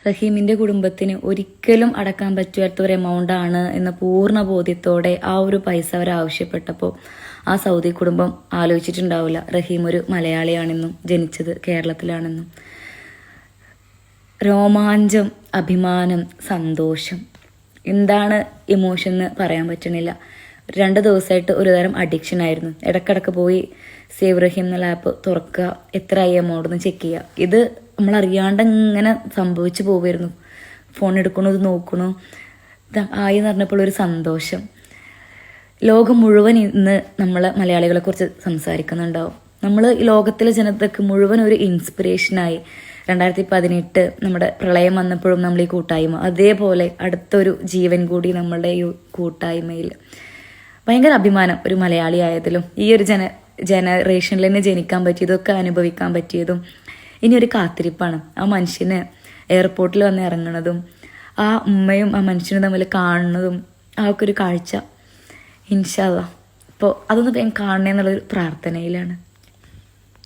റഹീമിൻ്റെ കുടുംബത്തിന് ഒരിക്കലും അടക്കാൻ പറ്റാത്ത ഒരു എമൗണ്ട് ആണ് എന്ന പൂർണ്ണ ബോധ്യത്തോടെ ആ ഒരു പൈസ അവർ ആവശ്യപ്പെട്ടപ്പോൾ ആ സൗദി കുടുംബം ആലോചിച്ചിട്ടുണ്ടാവില്ല റഹീം ഒരു മലയാളിയാണെന്നും ജനിച്ചത് കേരളത്തിലാണെന്നും. രോമാഞ്ചം, അഭിമാനം, സന്തോഷം, എന്താണ് ഇമോഷൻ എന്ന് പറയാൻ പറ്റണില്ല. 2 ദിവസമായിട്ട് ഒരു തരം അഡിക്ഷൻ ആയിരുന്നു. ഇടക്കിടക്ക് പോയി സേവ് റഹീം എന്നുള്ള ആപ്പ് തുറക്കുക, എത്ര ആയി എമൗണ്ട് എന്ന് ചെക്ക് ചെയ്യുക. ഇത് നമ്മളറിയാണ്ട് ഇങ്ങനെ സംഭവിച്ചു പോവുമായിരുന്നു. ഫോൺ എടുക്കണു, ഇത് നോക്കണു, ആയി എന്ന് പറഞ്ഞപ്പോൾ ഒരു സന്തോഷം. ലോകം മുഴുവൻ ഇന്ന് നമ്മൾ മലയാളികളെ കുറിച്ച് സംസാരിക്കുന്നുണ്ടാവും. നമ്മൾ ഈ ലോകത്തിലെ ജനതയ്ക്ക് മുഴുവൻ ഒരു ഇൻസ്പിറേഷനായി. 2018 നമ്മുടെ പ്രളയം വന്നപ്പോഴും നമ്മൾ ഈ കൂട്ടായ്മ, അതേപോലെ അടുത്തൊരു ജീവൻ കൂടി നമ്മളുടെ ഈ കൂട്ടായ്മയിൽ. ഭയങ്കര അഭിമാനം ഒരു മലയാളി ആയതിലും, ഈ ഒരു ജനറേഷനിൽ തന്നെ ജനിക്കാൻ പറ്റിയതൊക്കെ അനുഭവിക്കാൻ പറ്റിയതും. ഇനി ഒരു കാത്തിരിപ്പാണ് ആ മനുഷ്യന് എയർപോർട്ടിൽ വന്ന് ഇറങ്ങുന്നതും ആ ഉമ്മയും ആ മനുഷ്യനും തമ്മിൽ കാണുന്നതും. ആ ഒക്കെ ഒരു കാഴ്ച ഇൻഷാ അല്ലാഹ്. അപ്പോൾ അതൊന്ന് ഞാൻ കാണണേ എന്നുള്ളൊരു പ്രാർത്ഥനയിലാണ്.